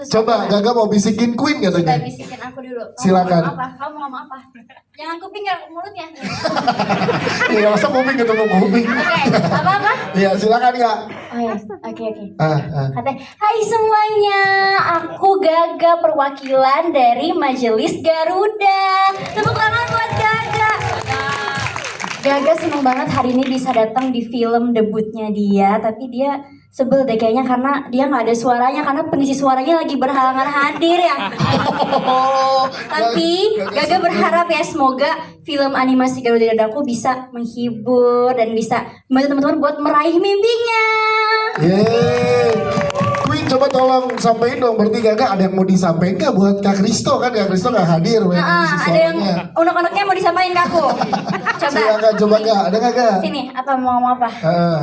Coba Gaga mau bisikin Queen katanya. Kita bisikin aku dulu. Silakan. Kamu ngomong apa? Jangan kuping ya mulutnya. Iya, masa kuping ketemu kuping. Oke, apa? Iya, silakan Kak. Oh ya, oke. Ah. Katanya, hai semuanya, aku Gaga perwakilan dari Majelis Garuda. Tepuk tangan buat Gaga. Gaga seneng banget hari ini bisa datang di film debutnya dia, tapi dia sebel deh kayaknya karena dia nggak ada suaranya karena pengisi suaranya lagi berhalangan hadir ya. Tapi Gaga berharap ya semoga film animasi Garuda Dadaku bisa menghibur dan bisa membantu teman-teman buat meraih mimpinya. Yeay. Queen coba tolong sampaikan dong, berarti Gaga ada yang mau disampaikan nggak buat Kak Kristo, kan Kak Kristo nggak hadir buat ngisi Ada yang suaranya. unek-uneknya mau disampaikan ke aku. Silakan coba Kak, ada nggak Kak? Sini, apa mau ngomong apa? Ah.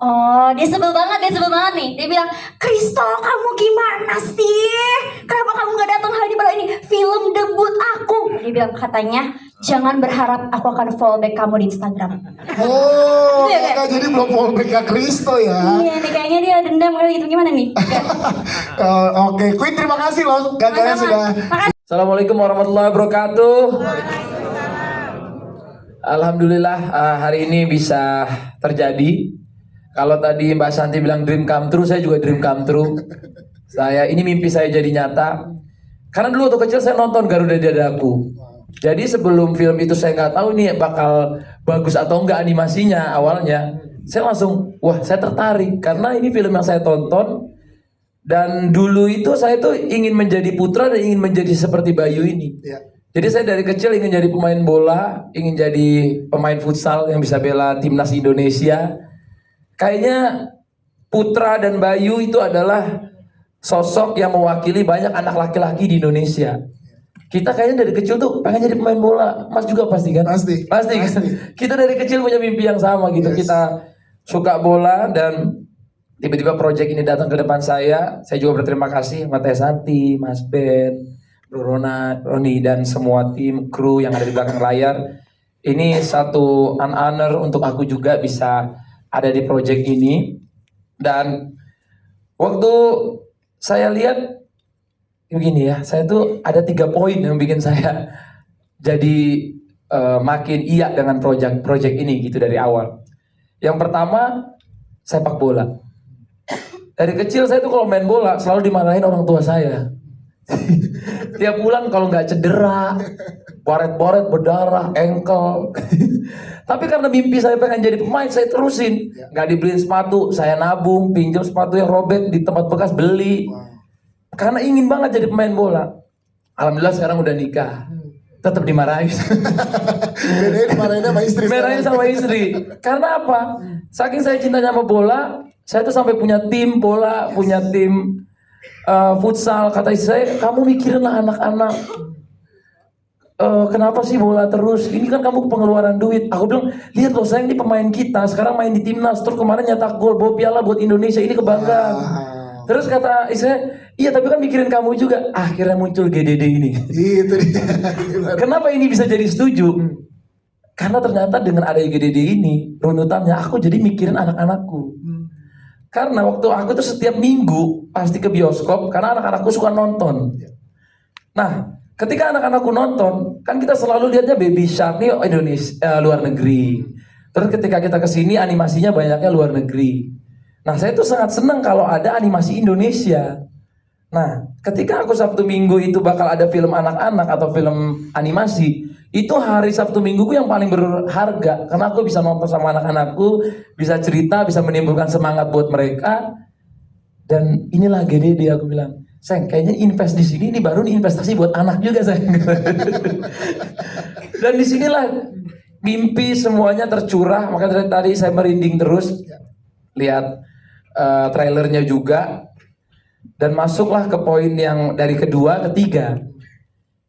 Oh, dia sebel banget nih. Dia bilang, Kristo, kamu gimana sih? Kenapa kamu gak datang hari ini? Ini film debut aku. Dia bilang katanya, jangan berharap aku akan follow back kamu di Instagram. Oh, Iya, Gaga jadi belum fallback Kak Kristo ya. Iya, nih kayaknya dia dendam kali gitu. Gimana nih? Oke, Queen terima kasih loh Gaganya sudah. Assalamualaikum warahmatullahi wabarakatuh. Alhamdulillah hari ini bisa terjadi. Kalau tadi Mbak Santi bilang dream come true, saya juga dream come true. Ini mimpi saya jadi nyata. Karena dulu waktu kecil saya nonton Garuda Dadaku. Jadi sebelum film itu saya nggak tahu nih bakal bagus atau enggak animasinya awalnya. Saya langsung, wah saya tertarik karena ini film yang saya tonton. Dan dulu itu saya tuh ingin menjadi putra dan ingin menjadi seperti Bayu ini. Ya. Jadi saya dari kecil ingin jadi pemain bola, ingin jadi pemain futsal yang bisa bela timnas Indonesia. Kayaknya Putra dan Bayu itu adalah sosok yang mewakili banyak anak laki-laki di Indonesia. Kita kayaknya dari kecil tuh pengen jadi pemain bola. Mas juga pasti kan? Pasti. Kan? Kita dari kecil punya mimpi yang sama gitu. Yes. Kita suka bola dan tiba-tiba proyek ini datang ke depan saya. Saya juga berterima kasih sama Teh Santi, Mas Ben, Bro Ronald, Roni dan semua tim kru yang ada di belakang layar. Ini satu honor untuk aku juga bisa ada di proyek ini. Dan waktu saya lihat begini ya, saya tuh ada 3 poin yang bikin saya jadi makin iya dengan proyek ini gitu dari awal. Yang pertama, sepak bola. Dari kecil saya tuh kalau main bola selalu dimarahin orang tua saya. Tiap bulan kalau nggak cedera, boret-boret berdarah, engkel. Tapi karena mimpi saya pengen jadi pemain, saya terusin. Nggak dibeliin sepatu, saya nabung, pinjam sepatu yang robek di tempat bekas beli. Karena ingin banget jadi pemain bola. Alhamdulillah sekarang udah nikah. Tetap dimarahin. Bedain dimarahinnya sama istri. Marahin sama istri. Karena apa? Saking saya cintanya sama bola, saya tuh sampai punya tim bola, punya tim futsal. Kata istri saya, kamu mikirin lah anak-anak. Kenapa sih bola terus? Ini kan kamu pengeluaran duit. Aku bilang, lihat loh sayang, ini pemain kita sekarang main di timnas, terus kemarin nyetak gol, bawa piala buat Indonesia, ini kebanggaan. Terus kata istri saya, iya tapi kan mikirin kamu juga. Akhirnya muncul GDD ini. Itu dia. Kenapa ini bisa jadi setuju? Karena ternyata dengan adanya GDD ini, runutannya aku jadi mikirin anak-anakku. Karena waktu aku tuh setiap minggu pasti ke bioskop, karena anak-anakku suka nonton. Nah, ketika anak-anakku nonton, kan kita selalu lihatnya Baby Shark nih Indonesia, luar negeri. Terus ketika kita kesini animasinya banyaknya luar negeri. Nah, saya tuh sangat senang kalau ada animasi Indonesia. Nah, ketika aku Sabtu Minggu itu bakal ada film anak-anak atau film animasi, itu hari Sabtu Mingguku yang paling berharga. Karena aku bisa nonton sama anak-anakku, bisa cerita, bisa menimbulkan semangat buat mereka. Dan inilah GDD, aku bilang, sayang, kayaknya invest di sini, ini baru nih investasi buat anak juga, sayang. Dan disinilah mimpi semuanya tercurah. Maka dari tadi saya merinding terus lihat trailernya juga. Dan masuklah ke poin yang dari kedua, ketiga,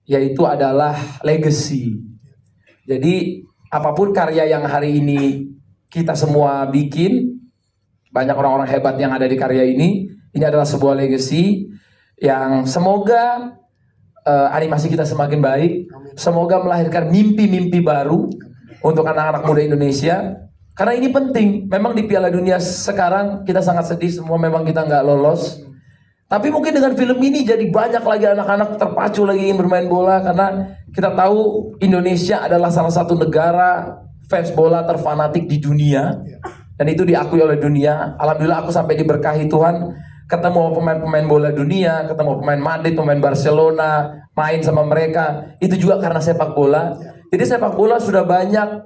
yaitu adalah legacy. Jadi apapun karya yang hari ini kita semua bikin, banyak orang-orang hebat yang ada di karya ini adalah sebuah legacy yang semoga animasi kita semakin baik, semoga melahirkan mimpi-mimpi baru untuk anak-anak muda Indonesia. Karena ini penting, memang di Piala Dunia sekarang kita sangat sedih semua memang kita nggak lolos. Tapi mungkin dengan film ini jadi banyak lagi anak-anak terpacu lagi ingin bermain bola karena kita tahu Indonesia adalah salah satu negara fans bola terfanatik di dunia dan itu diakui oleh dunia. Alhamdulillah aku sampai diberkahi Tuhan ketemu pemain-pemain bola dunia, ketemu pemain Madrid, pemain Barcelona, main sama mereka. Itu juga karena sepak bola. Jadi sepak bola sudah banyak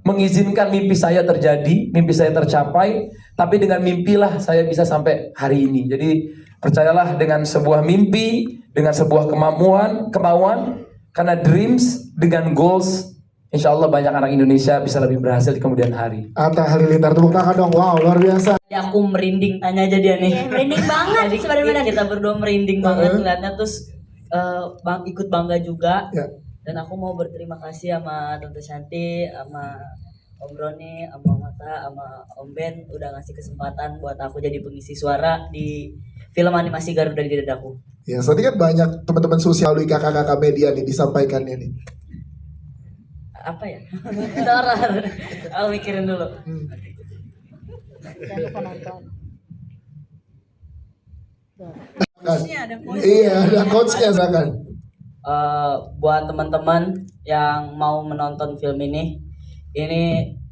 mengizinkan mimpi saya terjadi, mimpi saya tercapai, tapi dengan mimpilah saya bisa sampai hari ini. Jadi percayalah dengan sebuah mimpi, dengan sebuah kemauan, karena dreams dengan goals, insya Allah banyak anak Indonesia bisa lebih berhasil di kemudian hari. Atta Halilintar, tepuk tangan dong. Wow, luar biasa. Ya, aku merinding, tanya aja dia nih. Iya, merinding banget Jadi sebenarnya. kita berdua merinding banget ngeliatnya, terus ikut bangga juga. Ya. Dan aku mau berterima kasih sama Tante Shanti, sama Om Roni, sama Mata, sama Om Ben udah ngasih kesempatan buat aku jadi pengisi suara di film animasi Garuda di Dadaku. Ya, tadi kan banyak teman-teman sosial melalui kakak-kakak media nih disampaikannya nih. Apa ya? Bentar, aku mikirin dulu. Iya, ada coachnya silakan. Buat teman-teman yang mau menonton film ini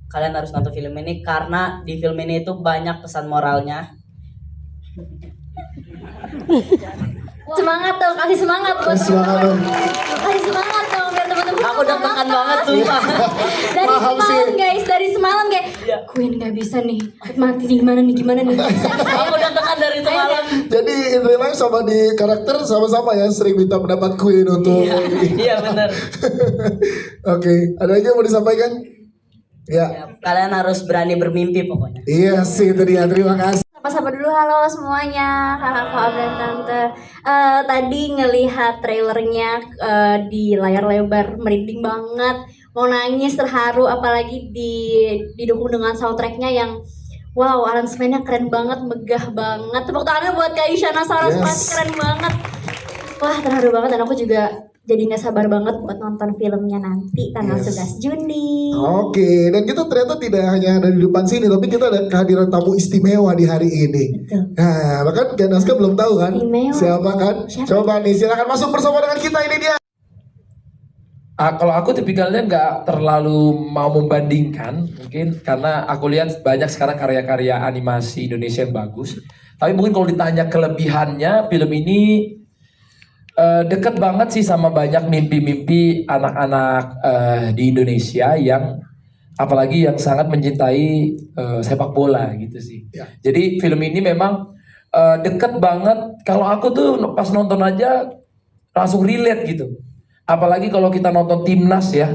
kalian harus nonton film ini karena di film ini itu banyak pesan moralnya. Semangat dong, kasih semangat buat Semangat dong. kasih semangat dong biar teman-teman. Aku udah tekan banget sumpah. Dari Paham semalam sih. guys, dari semalam kayak Iya. Queen nggak bisa nih, mati nih gimana nih gimana nih. Aku udah tekan dari semalam. Jadi in real life sama di karakter sama-sama ya sering minta pendapat Queen untuk Iya benar. Oke, ada lagi yang mau disampaikan? Ya. Ya, kalian harus berani bermimpi pokoknya. Iya sih itu dia, terima kasih. Sapa-sapa dulu, halo semuanya, kakak dan tante. Tadi ngelihat trailernya di layar lebar, merinding banget, mau nangis terharu, apalagi didukung dengan soundtracknya yang wow, aransemennya keren banget, megah banget. Tepuk tangannya buat Kak Isyana Sarasvati, Yes. keren banget. Wah, terharu banget dan aku juga jadi nggak sabar banget buat nonton filmnya nanti tanggal Yes. 11 Juni. Oke, dan kita ternyata tidak hanya ada di depan sini, tapi kita ada kehadiran tamu istimewa di hari ini. Betul. Nah, bahkan Ganaska belum tahu kan Istimewa. siapa kan? Siapa? Coba nih, silakan masuk bersama dengan kita, ini dia. Kalau aku tipikalnya nggak terlalu mau membandingkan, mungkin karena aku lihat banyak sekarang karya-karya animasi Indonesia yang bagus. Tapi mungkin kalau ditanya kelebihannya, film ini dekat banget sih sama banyak mimpi-mimpi anak-anak di Indonesia yang apalagi yang sangat mencintai sepak bola gitu sih. Ya. Jadi film ini memang dekat banget. Kalau aku tuh pas nonton aja langsung relate gitu. Apalagi kalau kita nonton Timnas ya,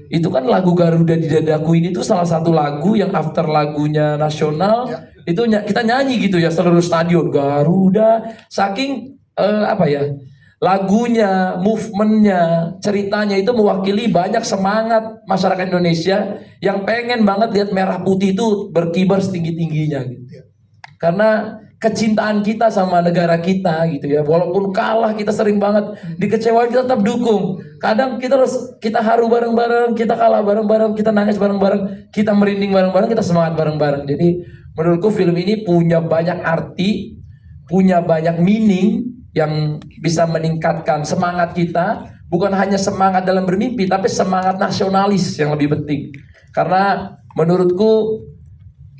itu kan lagu Garuda di Dadaku ini tuh salah satu lagu yang after lagunya nasional Ya. itu kita nyanyi gitu ya seluruh stadion Garuda, saking apa ya, lagunya, movementnya, ceritanya itu mewakili banyak semangat masyarakat Indonesia yang pengen banget lihat merah putih itu berkibar setinggi-tingginya gitu. Karena kecintaan kita sama negara kita gitu ya, walaupun kalah kita sering banget dikecewain, kita tetap dukung. Kadang kita haru bareng-bareng, kita kalah bareng-bareng, kita nangis bareng-bareng, kita merinding bareng-bareng, kita semangat bareng-bareng. Jadi menurutku film ini punya banyak arti, punya banyak meaning yang bisa meningkatkan semangat kita, bukan hanya semangat dalam bermimpi, tapi semangat nasionalis yang lebih penting. Karena menurutku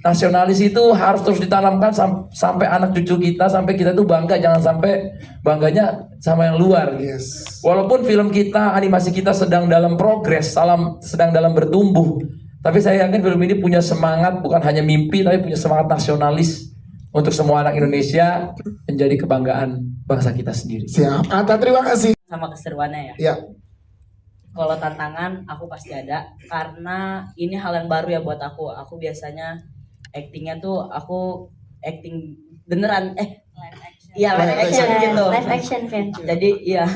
nasionalis itu harus terus ditanamkan sampai anak cucu kita, sampai kita tuh bangga, jangan sampai bangganya sama yang luar. Yes. Walaupun film kita, animasi kita sedang dalam progres, sedang dalam bertumbuh, tapi saya yakin film ini punya semangat, bukan hanya mimpi, tapi punya semangat nasionalis untuk semua anak Indonesia menjadi kebanggaan bangsa kita sendiri. Siap. Anta, terima kasih. Sama keseruannya ya. Ya. Kalau tantangan aku pasti ada karena ini hal yang baru ya buat aku. Aku biasanya actingnya tuh aku acting beneran iya live action gitu. Live action kan. Jadi iya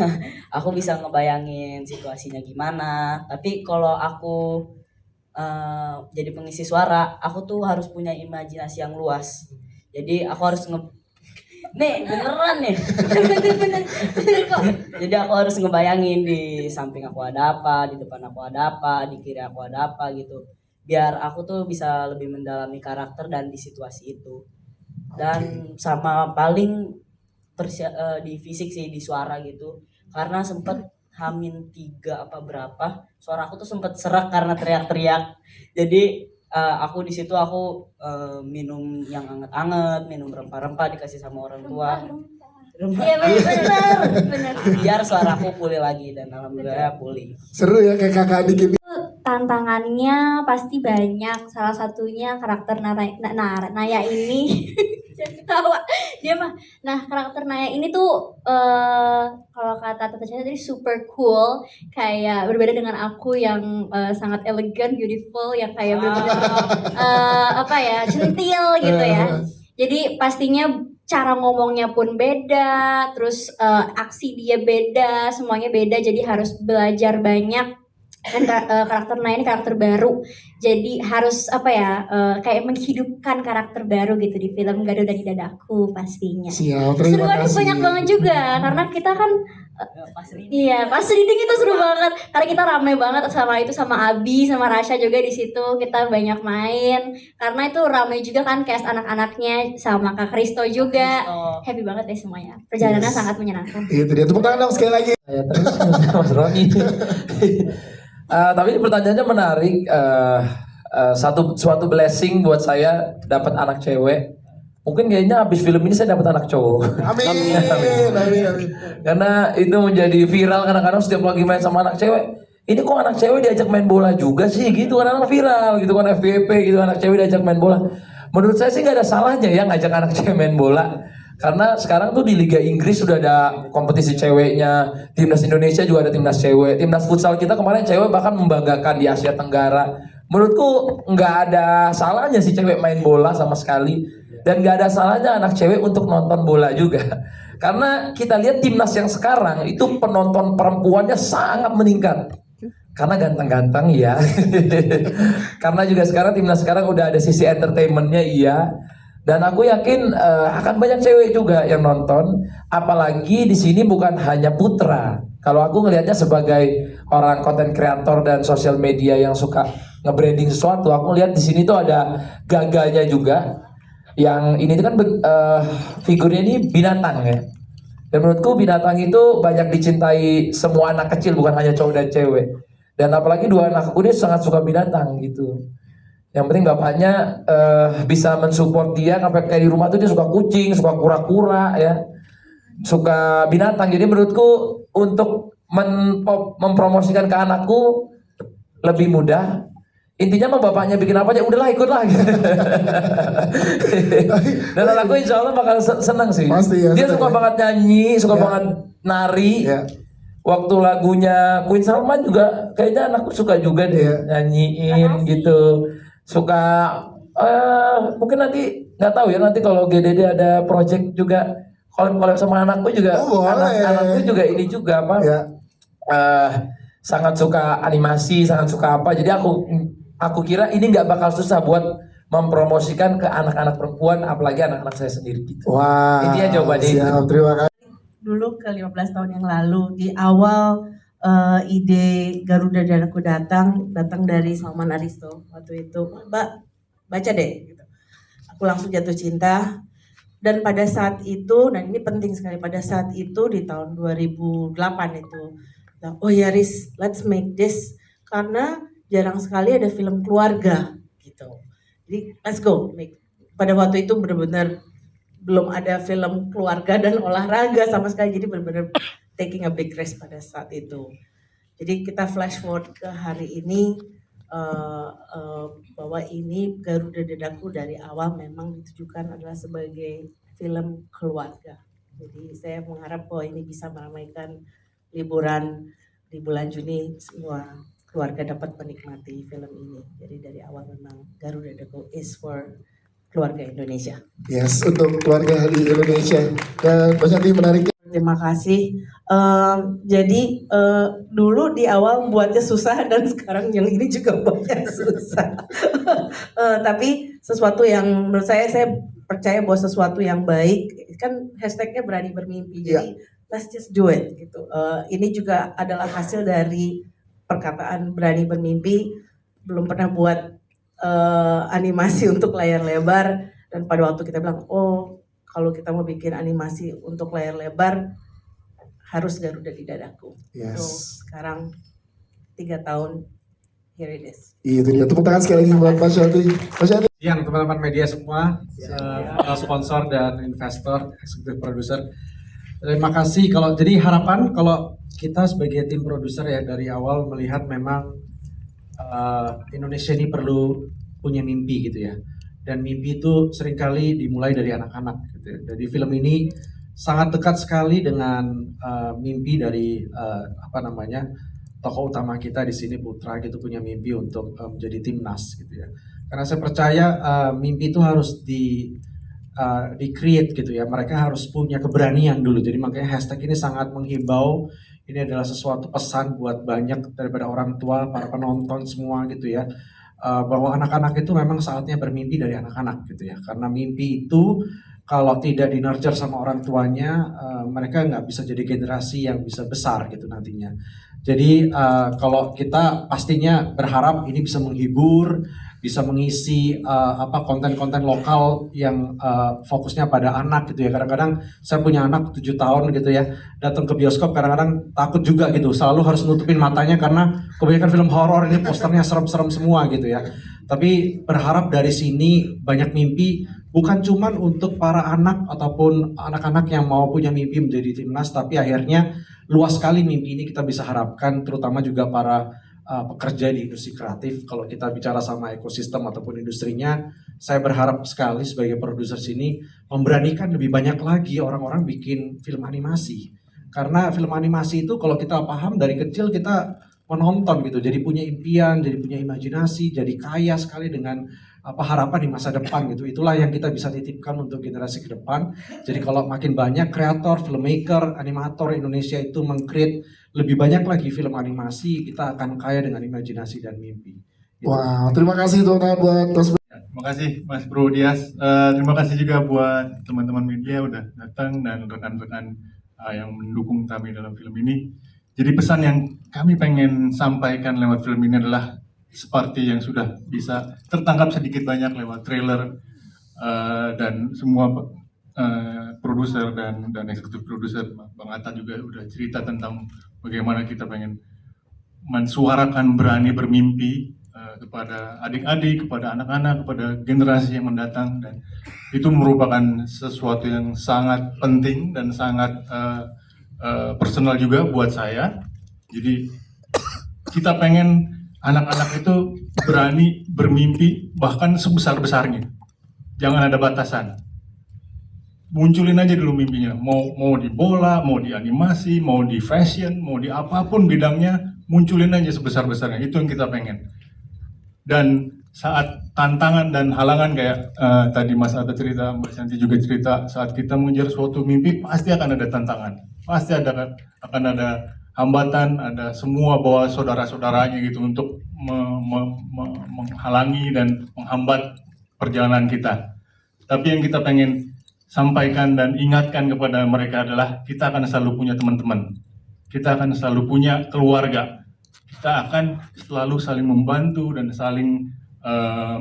aku bisa ngebayangin situasinya gimana. Tapi kalau aku jadi pengisi suara, aku tuh harus punya imajinasi yang luas. Jadi aku harus nih beneran nih. Bener kok. Jadi aku harus ngebayangin di samping aku ada apa, di depan aku ada apa, di kiri aku ada apa gitu. Biar aku tuh bisa lebih mendalami karakter dan di situasi itu. dan sama paling di fisik sih, di suara gitu, karena sempet H-3 apa berapa suara aku tuh sempet serak karena teriak-teriak. Jadi aku di situ aku minum yang anget-anget, minum rempah-rempah dikasih sama orang tua. Iya benar. Biar suaraku pulih lagi, dan alhamdulillah pulih. Seru ya kayak kakak adik ini. Tantangannya pasti banyak. Salah satunya karakter Naya ini. Jangan ketawa. Dia mah. Nah, karakter Naya ini tuh kalau kata Tante Chandra tadi super cool, kayak berbeda dengan aku yang sangat elegan, beautiful, yang kayak benar-benar apa ya, centil gitu ya. Jadi pastinya cara ngomongnya pun beda, terus aksi dia beda, semuanya beda. Jadi harus belajar banyak. Dan karakter Naya ini karakter baru, jadi harus apa ya, kayak menghidupkan karakter baru gitu di film Garuda di Dadaku pastinya. Siap, terima Seruannya kasih. banyak banget juga, karena kita kan Pas reading. iya pas reading itu seru banget, karena kita rame banget sama Abi sama Rasya juga di situ, kita banyak main, karena itu rame juga kan cast anak-anaknya sama Kak Kristo juga. Happy banget deh semuanya, perjalanannya Yes. sangat menyenangkan. Itu dia, tepuk tangan dong sekali lagi. Ya, terus Mas Roni. Tapi ini pertanyaannya menarik. Suatu blessing buat saya dapat anak cewek. Mungkin kayaknya habis film ini saya dapat anak cowok. Amin. Karena itu menjadi viral kadang-kadang setiap lagi main sama anak cewek. Ini kok anak cewek diajak main bola juga sih gitu, kadang-kadang viral gitu kan, FYP gitu, anak cewek diajak main bola. Menurut saya sih nggak ada salahnya ya ngajak anak cewek main bola. Karena sekarang tuh di Liga Inggris sudah ada kompetisi ceweknya, timnas Indonesia juga ada timnas cewek, timnas futsal kita kemarin cewek bahkan membanggakan di Asia Tenggara. Menurutku nggak ada salahnya sih cewek main bola sama sekali, dan nggak ada salahnya anak cewek untuk nonton bola juga. Karena kita lihat timnas yang sekarang itu penonton perempuannya sangat meningkat. Karena ganteng-ganteng ya. Karena juga sekarang timnas sekarang udah ada sisi entertainmentnya iya. Dan aku yakin akan banyak cewek juga yang nonton. Apalagi di sini bukan hanya putra. Kalau aku ngelihatnya sebagai orang konten kreator dan sosial media yang suka nge-branding sesuatu, aku lihat di sini tuh ada gaganya juga. Yang ini kan figurnya ini binatang ya. Dan menurutku binatang itu banyak dicintai semua anak kecil, bukan hanya cowok dan cewek. Dan apalagi dua anakku ini sangat suka binatang gitu. Yang penting bapaknya bisa mensupport dia, sampai kayak di rumah tuh dia suka kucing, suka kura-kura ya, suka binatang. Jadi menurutku untuk mempromosikan ke anakku lebih mudah. Intinya mah bapaknya bikin apa aja udahlah ikutlah. Dan anakku insya Allah bakal senang sih. Pasti ya, Dia senang suka ya. banget nyanyi, suka Ya. banget nari. Ya. Waktu lagunya Queen Salman juga kayaknya anakku suka juga deh Iya. nyanyiin gitu. Suka mungkin nanti nggak tahu ya, nanti kalau GDD ada project juga collab sama anakku juga. Oh, boleh. Anakku juga ini juga apa? Ya. Sangat suka animasi, sangat suka apa. Jadi aku kira ini nggak bakal susah buat mempromosikan ke anak-anak perempuan, apalagi anak-anak saya sendiri gitu. Wah. Intinya jawabannya itu. Siap, terima kasih. Dulu ke 15 tahun yang lalu di awal ide Garuda dan aku datang dari Salman Aristo waktu itu. Mbak baca deh gitu. Aku langsung jatuh cinta, dan pada saat itu, dan ini penting sekali, pada saat itu di tahun 2008 itu, oh ya Riz, let's make this, karena jarang sekali ada film keluarga gitu. Jadi let's go. Pada waktu itu benar-benar belum ada film keluarga dan olahraga sama sekali, jadi benar-benar taking a big risk pada saat itu. Jadi kita flash forward ke hari ini, bahwa ini Garuda Dadaku dari awal memang ditujukan adalah sebagai film keluarga. Jadi saya mengharap bahwa ini bisa meramaikan liburan di bulan Juni, semua keluarga dapat menikmati film ini. Jadi dari awal memang Garuda Dadaku is for keluarga Indonesia. Yes, untuk keluarga di Indonesia. Dan Mas Yanti menariknya. Terima kasih. Jadi dulu di awal buatnya susah, dan sekarang yang ini juga buatnya susah. Tapi sesuatu yang menurut saya percaya bahwa sesuatu yang baik, kan hashtagnya berani bermimpi. Jadi let's just do it gitu. Ini juga adalah hasil dari perkataan berani bermimpi. Belum pernah buat animasi untuk layar lebar, Dan pada waktu kita bilang, oh kalau kita mau bikin animasi untuk layar lebar harus Garuda di dadaku. Yes. So sekarang 3 tahun, here it is. Itu dia, tepuk tangan sekali lagi buat Mas Shanti. Mas Shanti. Siang teman-teman media semua, sponsor dan investor, eksekutif produser. Terima kasih. Jadi harapan kalau kita sebagai tim produser ya dari awal melihat memang Indonesia ini perlu punya mimpi gitu ya. Dan mimpi itu seringkali dimulai dari anak-anak gitu ya. Jadi film ini sangat dekat sekali dengan mimpi dari tokoh utama kita di sini, Putra gitu, punya mimpi untuk menjadi timnas gitu ya. Karena saya percaya mimpi itu harus di-create gitu ya. Mereka harus punya keberanian dulu. Jadi makanya hashtag ini sangat menghimbau. Ini adalah sesuatu pesan buat banyak daripada orang tua, para penonton semua gitu ya. Bahwa anak-anak itu memang saatnya bermimpi dari anak-anak gitu ya. Karena mimpi itu kalau tidak di-nurture sama orang tuanya, mereka nggak bisa jadi generasi yang bisa besar gitu nantinya. Jadi kalau kita pastinya berharap ini bisa menghibur, bisa mengisi konten-konten lokal yang fokusnya pada anak gitu ya. Kadang-kadang saya punya anak 7 tahun gitu ya, datang ke bioskop kadang-kadang takut juga gitu, selalu harus nutupin matanya karena kebanyakan film horor ini posternya serem-serem semua gitu ya. Tapi berharap dari sini banyak mimpi, bukan cuman untuk para anak ataupun anak-anak yang mau punya mimpi menjadi timnas, tapi akhirnya luas sekali mimpi ini kita bisa harapkan, terutama juga para pekerja di industri kreatif. Kalau kita bicara sama ekosistem ataupun industrinya, saya berharap sekali sebagai produser sini memberanikan lebih banyak lagi orang-orang bikin film animasi. Karena film animasi itu kalau kita paham dari kecil kita menonton gitu, jadi punya impian, jadi punya imajinasi, jadi kaya sekali dengan harapan di masa depan gitu. Itulah yang kita bisa titipkan untuk generasi ke depan. Jadi kalau makin banyak kreator, filmmaker, animator Indonesia itu meng-create lebih banyak lagi film animasi, kita akan kaya dengan imajinasi dan mimpi. Gitu. Wow, terima kasih teman-teman buat Mas. Terima kasih Mas Bro Dias. Terima kasih juga buat teman-teman media udah datang dan rekan-rekan yang mendukung kami dalam film ini. Jadi pesan yang kami pengen sampaikan lewat film ini adalah seperti yang sudah bisa tertangkap sedikit banyak lewat trailer dan semua produser dan eksekutif produser, Bang Atta juga udah cerita tentang bagaimana kita pengen mensuarakan berani bermimpi kepada adik-adik, kepada anak-anak, kepada generasi yang mendatang, dan itu merupakan sesuatu yang sangat penting dan sangat personal juga buat saya. Jadi kita pengen anak-anak itu berani bermimpi bahkan sebesar-besarnya. Jangan ada batasan. Munculin aja dulu mimpinya. Mau di bola, mau di animasi, mau di fashion, mau di apapun bidangnya, munculin aja sebesar-besarnya. Itu yang kita pengen. Dan saat tantangan dan halangan kayak tadi Mas Atta cerita, Mbak Shanti juga cerita, saat kita mengejar suatu mimpi pasti akan ada tantangan. Pasti akan ada hambatan, ada semua bawa saudara-saudaranya gitu untuk menghalangi dan menghambat perjalanan kita. Tapi yang kita pengen sampaikan dan ingatkan kepada mereka adalah kita akan selalu punya teman-teman. Kita akan selalu punya keluarga. Kita akan selalu saling membantu dan saling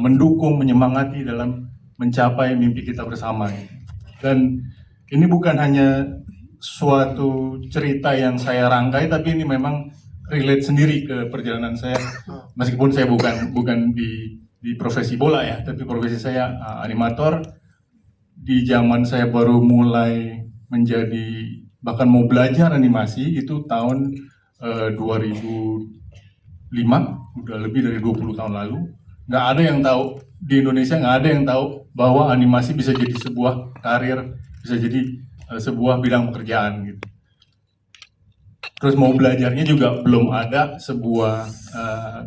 mendukung, menyemangati dalam mencapai mimpi kita bersama. Dan ini bukan hanya suatu cerita yang saya rangkai, tapi ini memang relate sendiri ke perjalanan saya. Meskipun saya bukan di profesi bola ya, tapi profesi saya animator. Di zaman saya baru mulai menjadi, bahkan mau belajar animasi itu tahun 2005, udah lebih dari 20 tahun lalu. Nggak ada yang tahu, di Indonesia nggak ada yang tahu bahwa animasi bisa jadi sebuah karir, bisa jadi sebuah bidang pekerjaan gitu. Terus mau belajarnya juga belum ada sebuah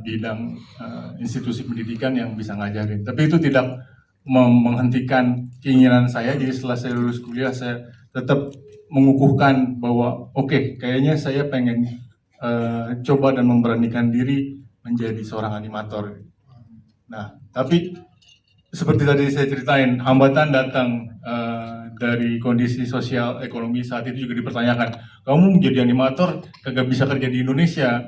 bidang institusi pendidikan yang bisa ngajarin. Tapi itu tidak menghentikan keinginan saya. Jadi setelah saya lulus kuliah, saya tetap mengukuhkan bahwa oke, kayaknya saya pengen coba dan memberanikan diri menjadi seorang animator. Nah, tapi seperti tadi saya ceritain, hambatan datang dari kondisi sosial ekonomi saat itu juga dipertanyakan. Kamu mau jadi animator, kagak bisa kerja di Indonesia,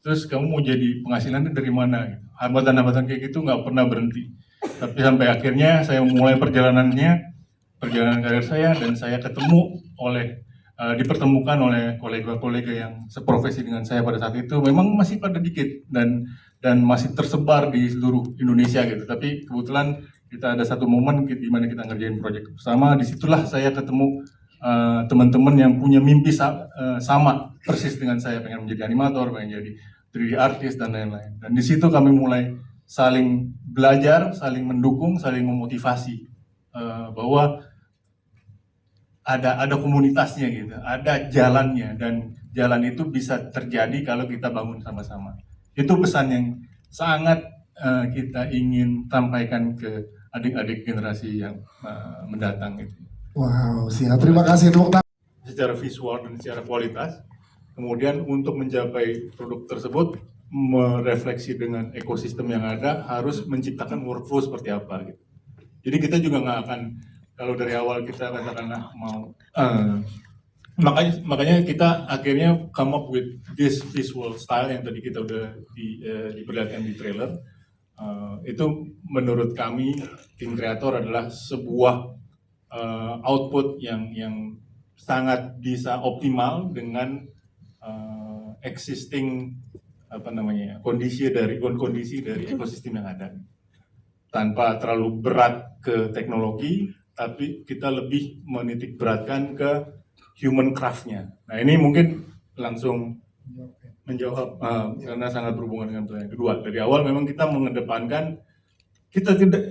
terus kamu mau jadi penghasilannya dari mana? Hambatan-hambatan kayak gitu nggak pernah berhenti. Tapi sampai akhirnya saya mulai perjalanan karir saya, dan saya dipertemukan oleh kolega-kolega yang seprofesi dengan saya pada saat itu. Memang masih pada dikit dan masih tersebar di seluruh Indonesia gitu. Tapi kebetulan kita ada satu momen di mana kita ngerjain proyek bersama. Disitulah saya ketemu teman-teman yang punya mimpi sama persis dengan saya, pengen menjadi animator, pengen jadi 3D artist dan lain-lain. Dan di situ kami mulai saling belajar, saling mendukung, saling memotivasi bahwa ada komunitasnya gitu, ada jalannya, dan jalan itu bisa terjadi kalau kita bangun sama-sama. Itu pesan yang sangat kita ingin sampaikan ke adik-adik generasi yang mendatang gitu. Wow, siap. Terima kasih tepuk tangan. Secara visual dan secara kualitas. Kemudian untuk mencapai produk tersebut, merefleksi dengan ekosistem yang ada, harus menciptakan workflow seperti apa gitu. Jadi kita juga nggak akan, kalau dari awal kita katakanlah mau makanya kita akhirnya come up with this visual style yang tadi kita udah diperlihatkan di trailer. Itu menurut kami tim kreator adalah sebuah output yang sangat bisa optimal dengan existing kondisi dari ekosistem yang ada, tanpa terlalu berat ke teknologi, tapi kita lebih menitik beratkan ke human craft-nya. Nah ini mungkin langsung menjawab karena sangat berhubungan dengan pertanyaan kedua. Dari awal memang kita mengedepankan,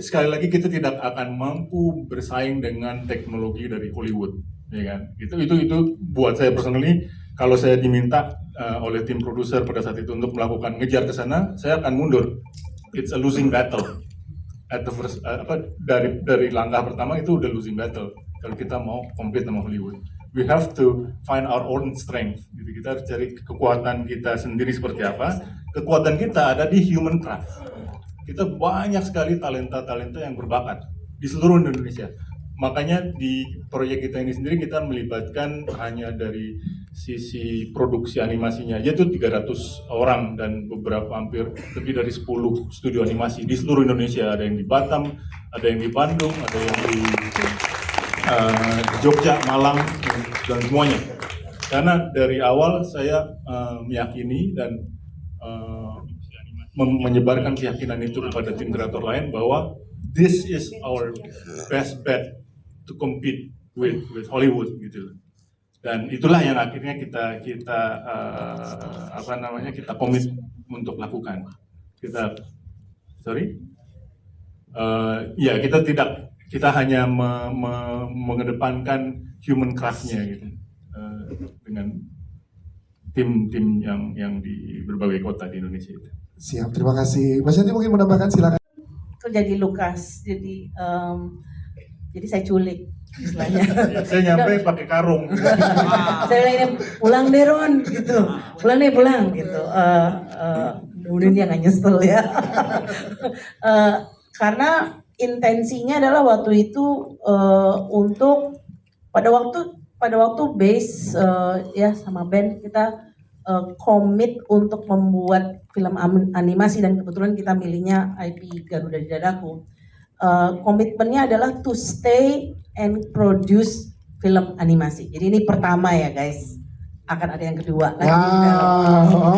sekali lagi kita tidak akan mampu bersaing dengan teknologi dari Hollywood, ya kan? Itu buat saya personally, kalau saya diminta oleh tim produser pada saat itu untuk melakukan ngejar ke sana, saya akan mundur. It's a losing battle. At the first, dari langkah pertama itu udah losing battle. Kalau kita mau compete sama Hollywood, we have to find our own strength. Gitu. Kita harus cari kekuatan kita sendiri seperti apa. Kekuatan kita ada di human craft. Kita banyak sekali talenta-talenta yang berbakat di seluruh Indonesia. Makanya di proyek kita ini sendiri kita melibatkan hanya dari sisi produksi animasinya aja tuh 300 orang dan beberapa hampir lebih dari 10 studio animasi di seluruh Indonesia. Ada yang di Batam, ada yang di Bandung, ada yang di Jogja, Malang, dan semuanya. Karena dari awal saya meyakini dan menyebarkan keyakinan itu kepada tim kreator lain bahwa this is our best bet to compete with Hollywood gitu. Dan itulah yang akhirnya kita komit untuk lakukan. Kita hanya mengedepankan human craft-nya gitu dengan tim-tim yang di berbagai kota di Indonesia itu. Siap, terima kasih. Mas Yanti mungkin menambahkan, silakan. Kerja di Lukas, jadi saya culik istilahnya. Saya nyampe pakai karung. Saya bilang, pulang deh Ron, gitu. Pulang gitu. Kemudian dia nggak nyesel ya. Karena intensinya adalah waktu itu untuk pada waktu base ya sama band kita komit untuk membuat film animasi, dan kebetulan kita milihnya IP Garuda di Dadaku. Komitmennya adalah to stay and produce film animasi. Jadi ini pertama ya guys, akan ada yang kedua lagi.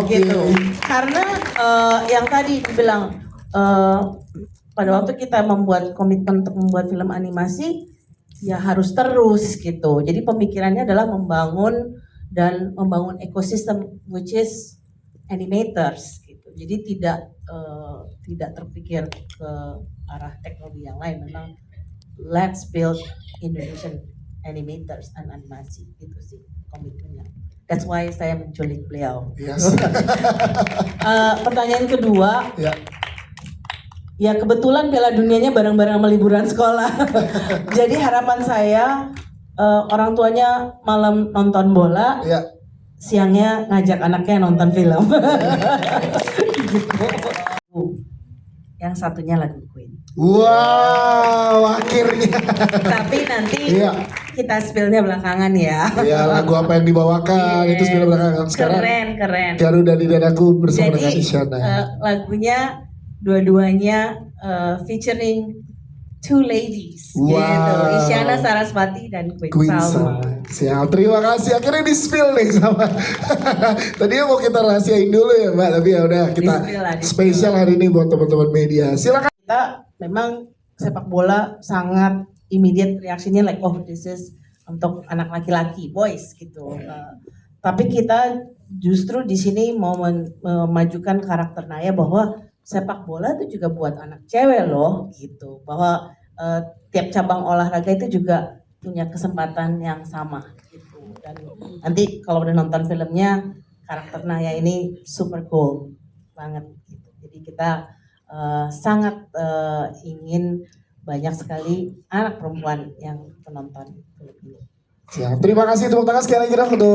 Okay. Gitu. Karena yang tadi dibilang pada waktu kita membuat komitmen untuk membuat film animasi, ya harus terus gitu. Jadi pemikirannya adalah membangun ekosistem which is animators gitu. Jadi tidak terpikir ke arah teknologi yang lain. Memang let's build Indonesian animators and animasi, itu sih komitmennya. That's why saya menculik beliau. Yes. Pertanyaan kedua. Ya. Ya kebetulan Piala Dunianya bareng-bareng sama liburan sekolah. Jadi harapan saya orang tuanya malam nonton bola, Ya. siangnya ngajak anaknya nonton film. Gitu. Yang satunya lagu Queen. Wow, akhirnya. Tapi nanti Iya. kita spillnya belakangan ya. Ya, lagu apa yang dibawakan itu sebenarnya belakangan. Sekarang Keren. Garuda di Dadaku bersama Jadi dengan Isyana. lagunya dua-duanya featuring two ladies, Wow. gitu, Isyana Sarasvati dan Queen Queen Salma. Salma. Siap, terima kasih. Akhirnya di spill nih sama. Tadinya mau kita rahasiain dulu ya Mbak, tapi ya udah kita Di-spill lah, di-spill. spesial hari ini buat teman-teman media. Silakan. Kita memang sepak bola sangat immediate reaksinya like oh this is untuk anak laki-laki, boys gitu. Tapi kita justru di sini mau memajukan karakter Naya bahwa sepak bola itu juga buat anak cewek loh gitu. Bahwa tiap cabang olahraga itu juga punya kesempatan yang sama gitu. Dan nanti kalau udah nonton filmnya karakter Naya ini super cool banget gitu. Jadi kita sangat ingin banyak sekali anak perempuan yang menonton film ini. Siap, terima kasih. Tepuk tangan sekali lagi dong untuk